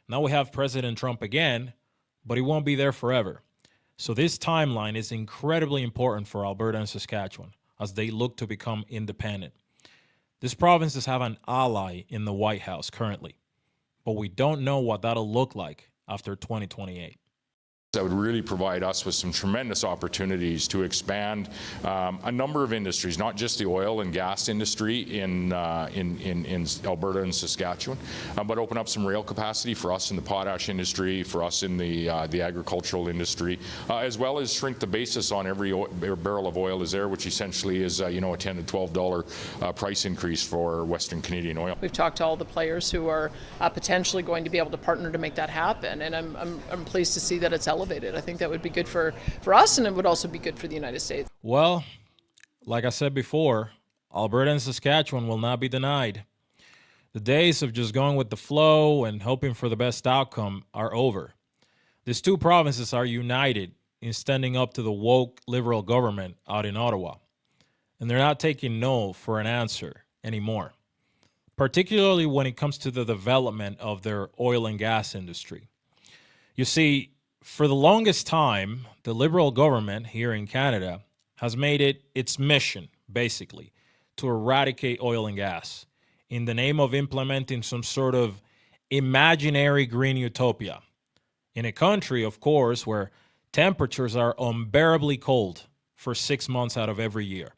Now we have President Trump again, but he won't be there forever. So this timeline is incredibly important for Alberta and Saskatchewan as they look to become independent. These provinces have an ally in the White House currently, but we don't know what that'll look like after 2028. That would really provide us with some tremendous opportunities to expand a number of industries, not just the oil and gas industry in Alberta and Saskatchewan, but open up some rail capacity for us in the potash industry, for us in the agricultural industry, as well as shrink the basis on every barrel of oil is there, which essentially is a $10 to $12 price increase for Western Canadian oil. We've talked to all the players who are potentially going to be able to partner to make that happen, and I'm pleased to see that it's elevated. I think that would be good for us, and it would also be good for the United States. Well, like I said before, Alberta and Saskatchewan will not be denied. The days of just going with the flow and hoping for the best outcome are over. These two provinces are united in standing up to the woke liberal government out in Ottawa, and they're not taking no for an answer anymore, particularly when it comes to the development of their oil and gas industry. You see, for the longest time, the Liberal government here in Canada has made it its mission, basically, to eradicate oil and gas in the name of implementing some sort of imaginary green utopia in a country, of course, where temperatures are unbearably cold for 6 months out of every year.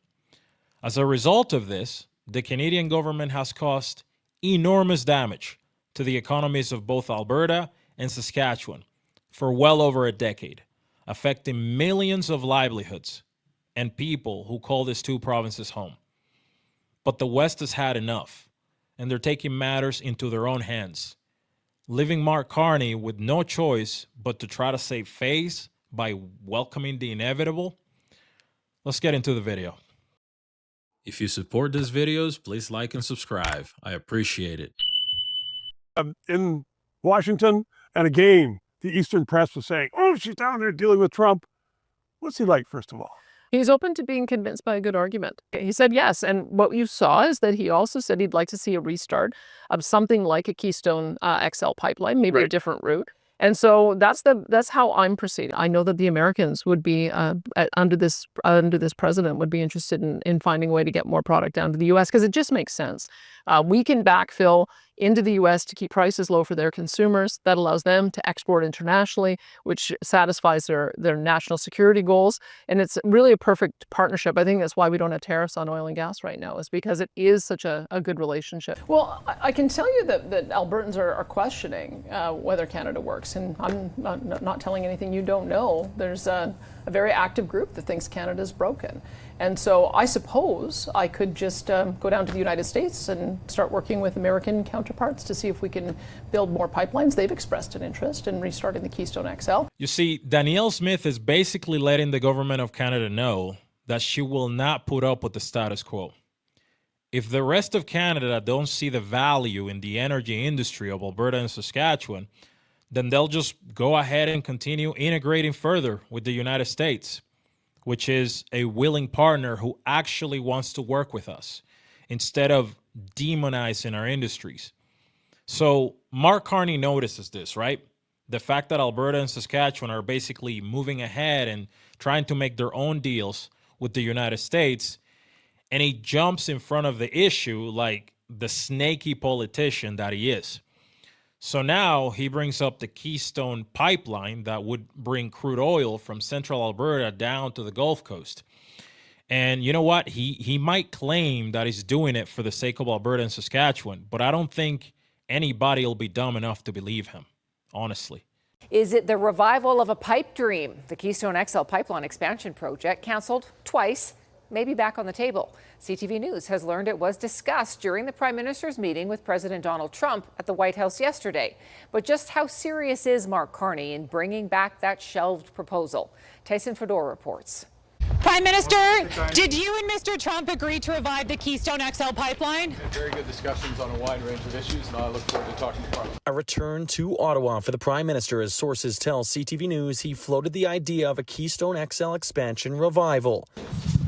As a result of this, the Canadian government has caused enormous damage to the economies of both Alberta and Saskatchewan for well over a decade, affecting millions of livelihoods and people who call these two provinces home. But the West has had enough, and they're taking matters into their own hands, leaving Mark Carney with no choice but to try to save face by welcoming the inevitable. Let's get into the video. If you support these videos, please like and subscribe. I appreciate it. In Washington, and again, the Eastern press was saying, oh, she's down there dealing with Trump. What's he like, first of all? He's open to being convinced by a good argument. He said yes, and what you saw is that he also said he'd like to see a restart of something like a Keystone XL pipeline, maybe a different route. And so that's how I'm proceeding. I know that the Americans would be under this president would be interested in finding a way to get more product down to the U.S. because it just makes sense. We can backfill into the U.S. to keep prices low for their consumers. That allows them to export internationally, which satisfies their national security goals. And it's really a perfect partnership. I think that's why we don't have tariffs on oil and gas right now, is because it is such a good relationship. Well, I can tell you that Albertans are questioning whether Canada works. And I'm not telling anything you don't know. There's a very active group that thinks Canada's broken. And so I suppose I could just go down to the United States and start working with American counterparts to see if we can build more pipelines. They've expressed an interest in restarting the Keystone XL. You see, Danielle Smith is basically letting the government of Canada know that she will not put up with the status quo. If the rest of Canada don't see the value in the energy industry of Alberta and Saskatchewan, then they'll just go ahead and continue integrating further with the United States, which is a willing partner who actually wants to work with us instead of demonizing our industries. So Mark Carney notices this, right? The fact that Alberta and Saskatchewan are basically moving ahead and trying to make their own deals with the United States, and he jumps in front of the issue like the snaky politician that he is. So now he brings up the Keystone Pipeline that would bring crude oil from central Alberta down to the Gulf Coast. And you know what? He might claim that he's doing it for the sake of Alberta and Saskatchewan, but I don't think anybody will be dumb enough to believe him, honestly. Is it the revival of a pipe dream? The Keystone XL Pipeline expansion project, canceled twice, may be back on the table. CTV News has learned it was discussed during the Prime Minister's meeting with President Donald Trump at the White House yesterday. But just how serious is Mark Carney in bringing back that shelved proposal? Tyson Fedor reports. Prime Minister, did you and Mr. Trump agree to revive the Keystone XL pipeline? Very good discussions on a wide range of issues, and I look forward to talking to Parliament. A return to Ottawa for the Prime Minister, as sources tell CTV News he floated the idea of a Keystone XL expansion revival.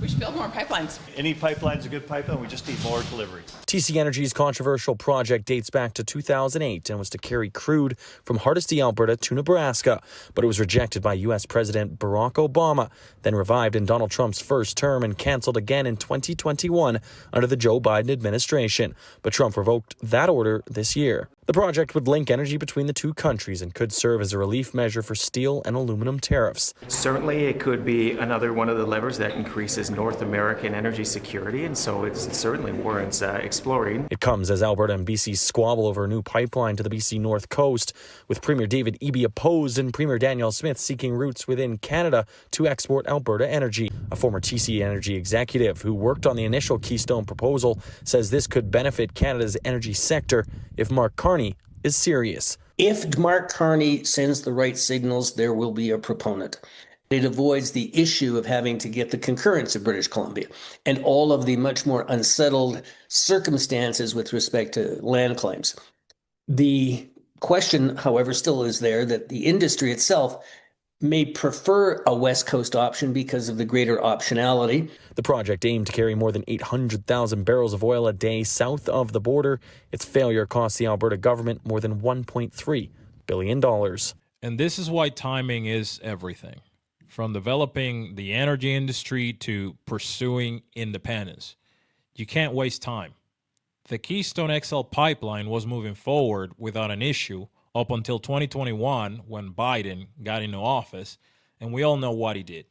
We should build more pipelines. Any pipeline's a good pipeline. We just need more delivery. TC Energy's controversial project dates back to 2008 and was to carry crude from Hardisty, Alberta to Nebraska, but it was rejected by U.S. President Barack Obama, then revived in Donald Trump's first term and canceled again in 2021 under the Joe Biden administration. But Trump revoked that order this year. The project would link energy between the two countries and could serve as a relief measure for steel and aluminum tariffs. Certainly, it could be another one of the levers that increases North American energy security, and so it certainly warrants exploring. It comes as Alberta and BC squabble over a new pipeline to the BC North Coast, with Premier David Eby opposed and Premier Danielle Smith seeking routes within Canada to export Alberta energy. A former TC Energy executive who worked on the initial Keystone proposal says this could benefit Canada's energy sector if Mark Carney is serious. If Mark Carney sends the right signals, there will be a proponent. It avoids the issue of having to get the concurrence of British Columbia and all of the much more unsettled circumstances with respect to land claims. The question, however, still is there that the industry itself may prefer a West Coast option because of the greater optionality. The project aimed to carry more than 800,000 barrels of oil a day south of the border. Its failure cost the Alberta government more than $1.3 billion. And this is why timing is everything. From developing the energy industry to pursuing independence. You can't waste time. The Keystone XL Pipeline was moving forward without an issue up until 2021 when Biden got into office, and we all know what he did.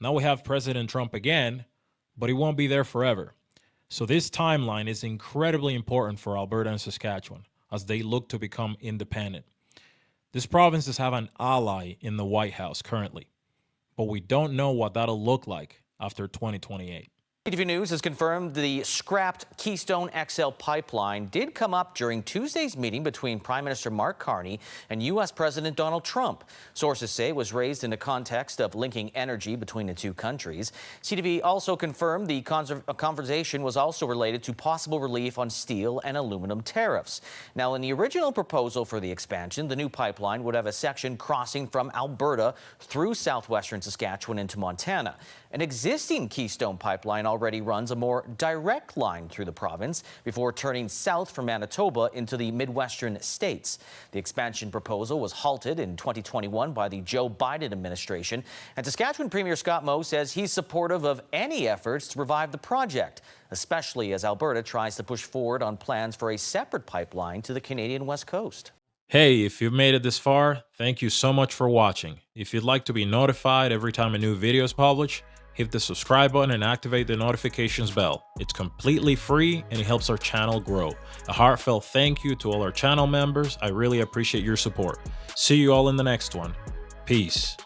Now we have President Trump again, but he won't be there forever. So this timeline is incredibly important for Alberta and Saskatchewan as they look to become independent. These provinces have an ally in the White House currently, but we don't know what that'll look like after 2028. CTV News has confirmed the scrapped Keystone XL Pipeline did come up during Tuesday's meeting between Prime Minister Mark Carney and U.S. President Donald Trump. Sources say it was raised in the context of linking energy between the two countries. CTV also confirmed the conversation was also related to possible relief on steel and aluminum tariffs. Now, in the original proposal for the expansion, the new pipeline would have a section crossing from Alberta through southwestern Saskatchewan into Montana. An existing Keystone pipeline already runs a more direct line through the province before turning south from Manitoba into the Midwestern states. The expansion proposal was halted in 2021 by the Joe Biden administration, and Saskatchewan Premier Scott Moe says he's supportive of any efforts to revive the project, especially as Alberta tries to push forward on plans for a separate pipeline to the Canadian West Coast. Hey, if you've made it this far, thank you so much for watching. If you'd like to be notified every time a new video is published, hit the subscribe button and activate the notifications bell. It's completely free and it helps our channel grow. A heartfelt thank you to all our channel members. I really appreciate your support. See you all in the next one. Peace.